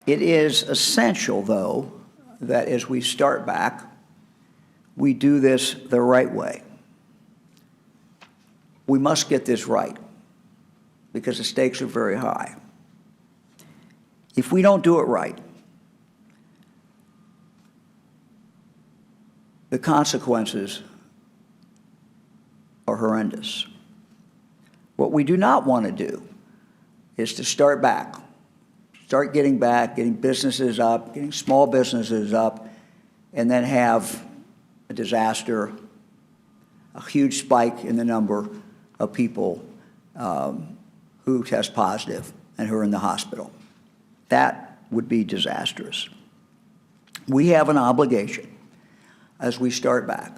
It is essential, though, that as we start back, we do this the right way. We must get this right because the stakes are very high. If we don't do it right, the consequences are horrendous. What we do not want to do is to start back, start getting back, getting businesses up, getting small businesses up, and then have a disaster, a huge spike in the number of people who test positive and who are in the hospital. That would be disastrous. We have an obligation as we start back,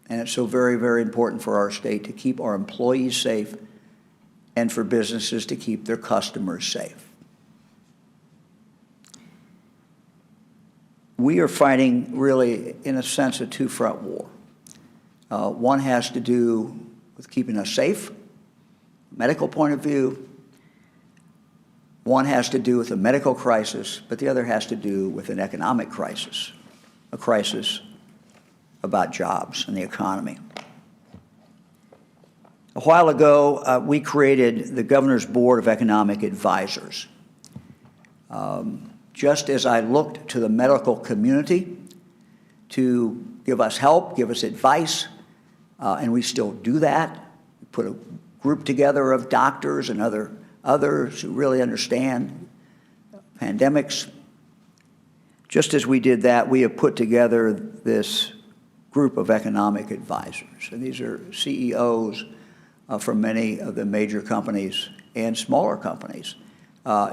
and it's so very, very important for our state to keep our employees safe and for businesses to keep their customers safe. We are fighting, really, in a sense, a two-front war. One has to do with keeping us safe, medical point of view. One has to do with a medical crisis, but the other has to do with an economic crisis, a crisis about jobs and the economy. A while ago, we created the Governor's Board of Economic Advisors. Just as I looked to the medical community to give us help, give us advice, and we still do that. We put a group together of doctors and others who really understand pandemics. Just as we did that, we have put together this group of economic advisors. And these are CEOs from many of the major companies and smaller companies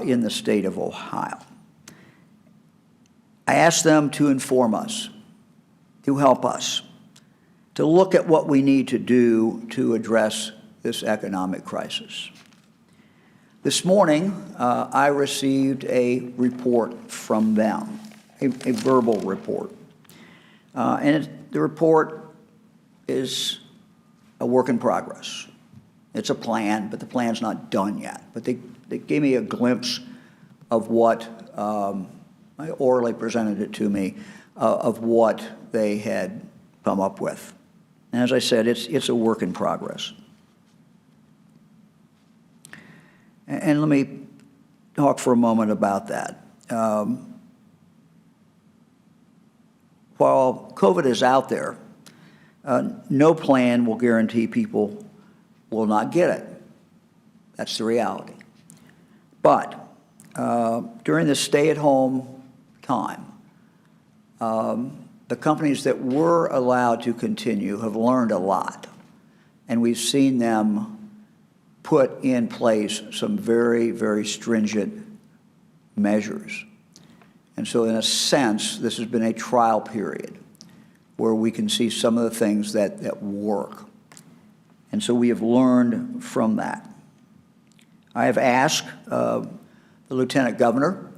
in the state of Ohio. I asked them to inform us, to help us, to look at what we need to do to address this economic crisis. This morning, I received a report from them, a verbal report. The report is a work in progress. It's a plan, but the plan's not done yet. But they gave me a glimpse of what, I orally presented it to me, of what they had come up with. And as I said, it's a work in progress. And let me talk for a moment about that. While COVID is out there, no plan will guarantee people will not get it. That's the reality. But during the stay-at-home time, the companies that were allowed to continue have learned a lot, and we've seen them put in place some very, very stringent measures. And so in a sense, this has been a trial period where we can see some of the things that work. And so we have learned from that. I have asked the Lieutenant Governor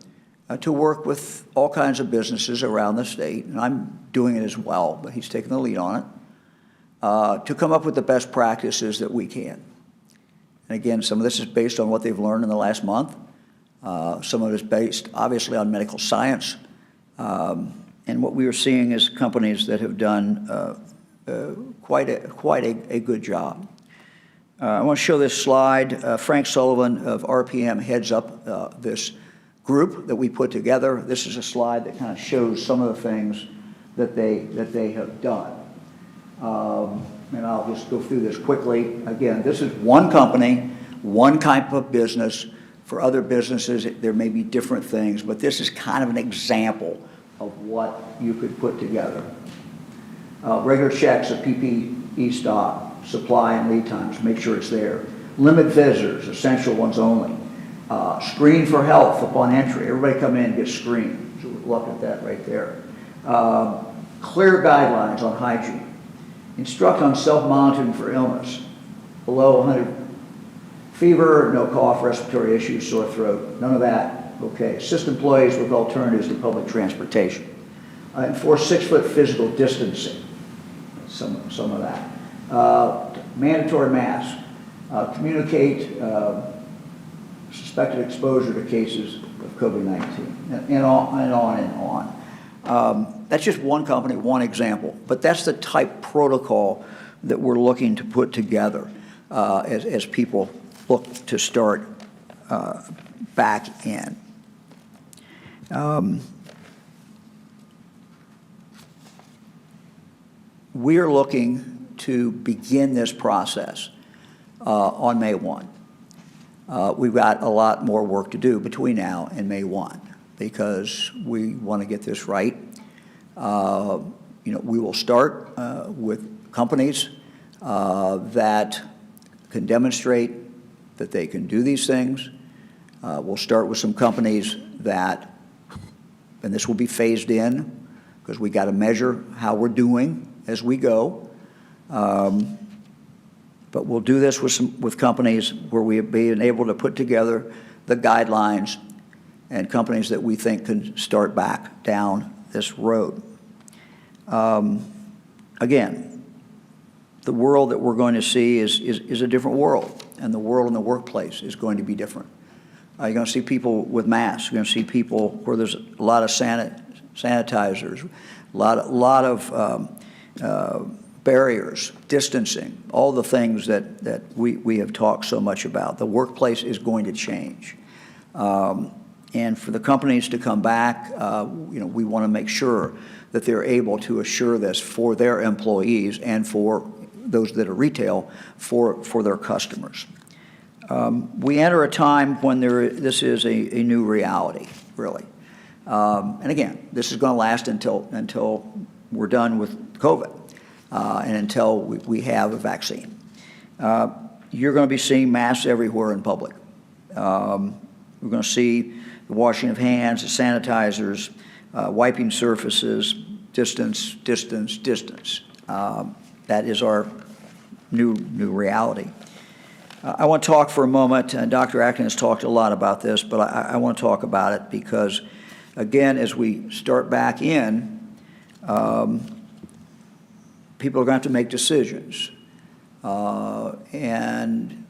to work with all kinds of businesses around the state, and I'm doing it as well, but he's taking the lead on it, to come up with the best practices that we can. And again, some of this is based on what they've learned in the last month. Some of it is based, obviously, on medical science. And what we are seeing is companies that have done quite a good job. I want to show this slide. Frank Sullivan of RPM heads up this group that we put together. This is a slide that kind of shows some of the things that they have done. And I'll just go through this quickly. Again, this is one company, one type of business. For other businesses, there may be different things, but this is kind of an example of what you could put together. Regular checks of PPE stock, supply and lead times, make sure it's there. Limit visitors, essential ones only. Screen for health upon entry. Everybody come in and get screened. So we'll look at that right there. Clear guidelines on hygiene. Instruct on self-monitoring for illness. Below 100 fever, no cough, respiratory issues, sore throat, none of that. Okay. Assist employees with alternatives to public transportation. Enforce 6-foot physical distancing. Some of that. Mandatory mask. Communicate suspected exposure to cases of COVID-19, and on and on and on. That's just one company, one example, but that's the type protocol that we're looking to put together as people look to start back in. We are looking to begin this process on May 1. We've got a lot more work to do between now and May 1 because we want to get this right. We will start with companies that can demonstrate that they can do these things. We'll start with some companies that, and this will be phased in because we got to measure how we're doing as we go. But we'll do this with companies where we have been able to put together the guidelines and companies that we think can start back down this road. Again, the world that we're going to see is a different world, and the world in the workplace is going to be different. You're going to see people with masks. You're going to see people where there's a lot of sanitizers, a lot of barriers, distancing, all the things that we have talked so much about. The workplace is going to change. And for the companies to come back, we want to make sure that they're able to assure this for their employees and for those that are retail, for their customers. We enter a time when this is a new reality, really. And again, this is going to last until we're done with COVID and until we have a vaccine. You're going to be seeing masks everywhere in public. We're going to see the washing of hands, the sanitizers, wiping surfaces, distance, distance, distance. That is our new reality. I want to talk for a moment, and Dr. Acton has talked a lot about this, but I want to talk about it because, again, as we start back in, people are going to have to make decisions. And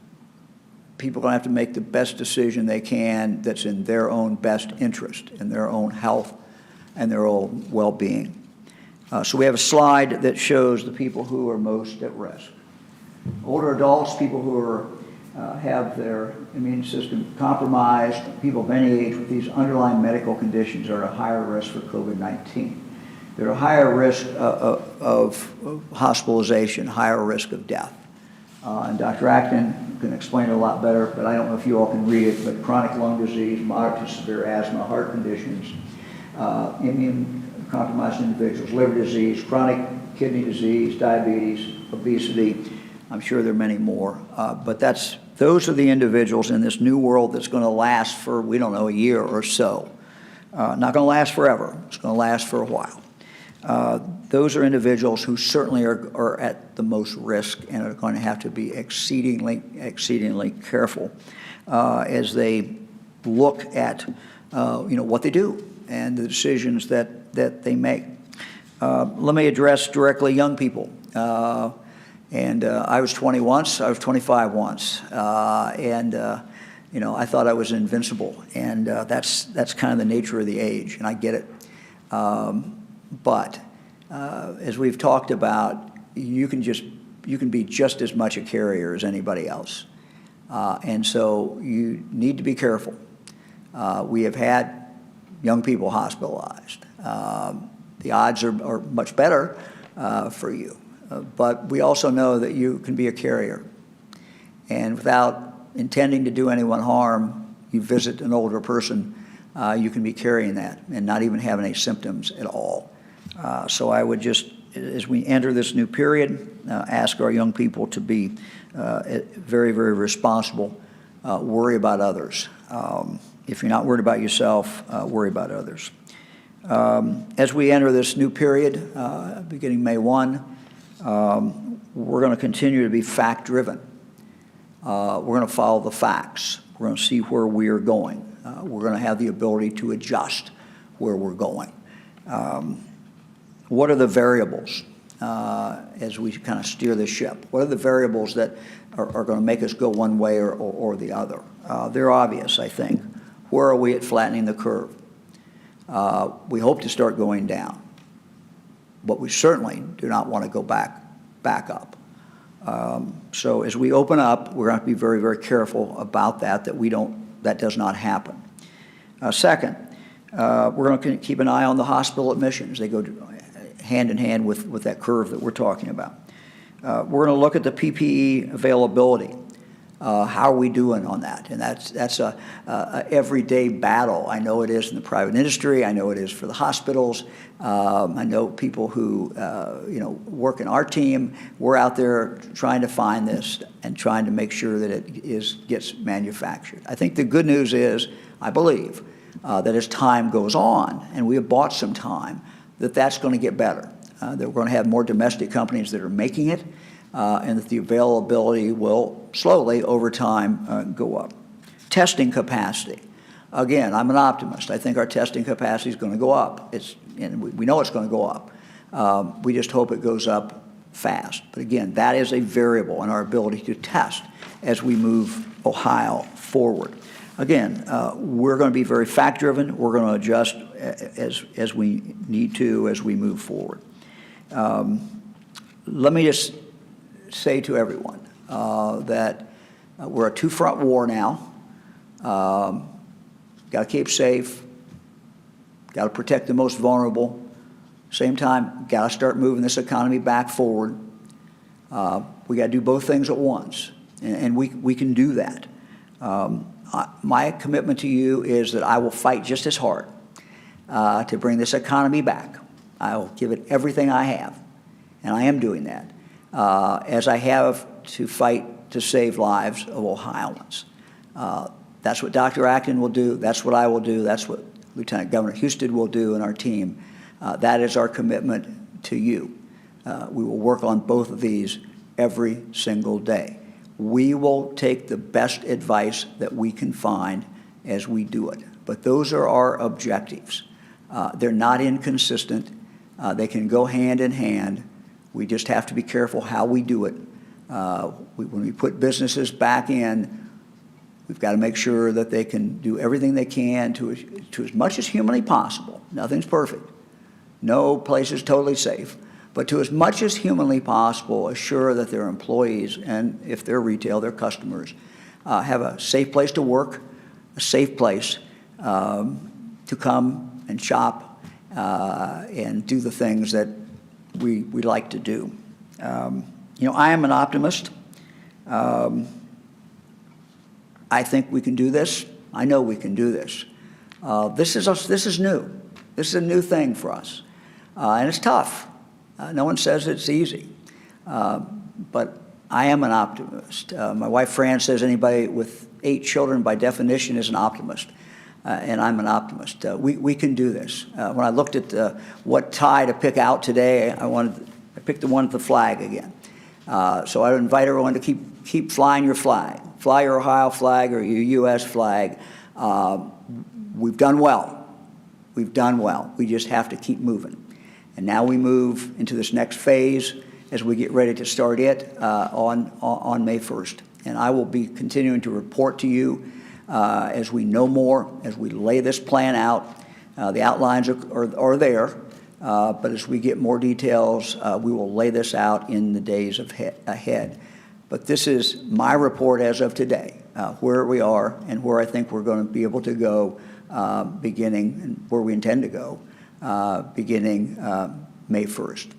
people are going to have to make the best decision they can that's in their own best interest, in their own health and their own well-being. So we have a slide that shows the people who are most at risk. Older adults, people who have their immune system compromised, people of any age with these underlying medical conditions are at a higher risk for COVID-19. They're at a higher risk of hospitalization, higher risk of death. And Dr. Acton can explain it a lot better, but I don't know if you all can read it, but chronic lung disease, moderate to severe asthma, heart conditions, immune-compromised individuals, liver disease, chronic kidney disease, diabetes, obesity. I'm sure there are many more, but those are the individuals in this new world that's going to last for, we don't know, a year or so. Not going to last forever. It's going to last for a while. Those are individuals who certainly are at the most risk and are going to have to be exceedingly careful as they look at what they do and the decisions that they make. Let me address directly young people. I was 20 once, I was 25 once, I thought I was invincible, and that's kind of the nature of the age, and I get it. But as we've talked about, you can be just as much a carrier as anybody else, and so you need to be careful. We have had young people hospitalized. The odds are much better for you. But we also know that you can be a carrier. And without intending to do anyone harm, you visit an older person, you can be carrying that and not even have any symptoms at all. So I would just, as we enter this new period, ask our young people to be very, very responsible, worry about others. If you're not worried about yourself, worry about others. As we enter this new period, beginning May 1, we're going to continue to be fact-driven. We're going to follow the facts. We're going to see where we are going. We're going to have the ability to adjust where we're going. What are the variables as we kind of steer the ship? What are the variables that are going to make us go one way or the other? They're obvious, I think. where are we at flattening the curve? We hope to start going down, but we certainly do not want to go back up. So as we open up, we're going to be very, very careful about that does not happen. Second, we're going to keep an eye on the hospital admissions. They go hand in hand with that curve that we're talking about. We're going to look at the PPE availability. How are we doing on that? And that's a everyday battle. I know it is in the private industry. I know it is for the hospitals. I know people who work in our team. We're out there trying to find this and trying to make sure that it gets manufactured. I think the good news is, I believe, that as time goes on, and we have bought some time, that's going to get better. That we're going to have more domestic companies that are making it, and that the availability will slowly, over time, go up. Testing capacity. Again, I'm an optimist. I think our testing capacity is going to go up. And we know it's going to go up. We just hope it goes up fast. But again, that is a variable in our ability to test as we move Ohio forward. Again, we're going to be very fact-driven. We're going to adjust as we need to as we move forward. Let me just say to everyone that we're a two-front war now. Got to keep safe. Got to protect the most vulnerable. Same time, got to start moving this economy back forward. We got to do both things at once, and we can do that. My commitment to you is that I will fight just as hard to bring this economy back. I will give it everything I have, and I am doing that, as I have to fight to save lives of Ohioans. That's what Dr. Acton will do. That's what I will do. That's what Lieutenant Governor Houston will do and our team. That is our commitment to you. We will work on both of these every single day. We will take the best advice that we can find as we do it. But those are our objectives. They're not inconsistent. They can go hand in hand. We just have to be careful how we do it. When we put businesses back in, we've got to make sure that they can do everything they can to as much as humanly possible. Nothing's perfect. No place is totally safe. But to as much as humanly possible, assure that their employees, and if they're retail, their customers, have a safe place to work, a safe place to come and shop and do the things that we like to do. I am an optimist. I think we can do this. I know we can do this. This is new. This is a new thing for us, and it's tough. No one says it's easy, but I am an optimist. My wife Fran says anybody with 8 children by definition is an optimist, and I'm an optimist. We can do this. When I looked at what tie to pick out today, I picked the one with the flag again. So I would invite everyone to keep flying your flag. Fly your Ohio flag or your U.S. flag. We've done well. We've done well. We just have to keep moving. And now we move into this next phase as we get ready to start it on May 1st. And I will be continuing to report to you as we know more, as we lay this plan out. The outlines are there, but as we get more details, we will lay this out in the days ahead. But this is my report as of today, where we are and where I think we're going to be able to go beginning, and where we intend to go, beginning May 1st.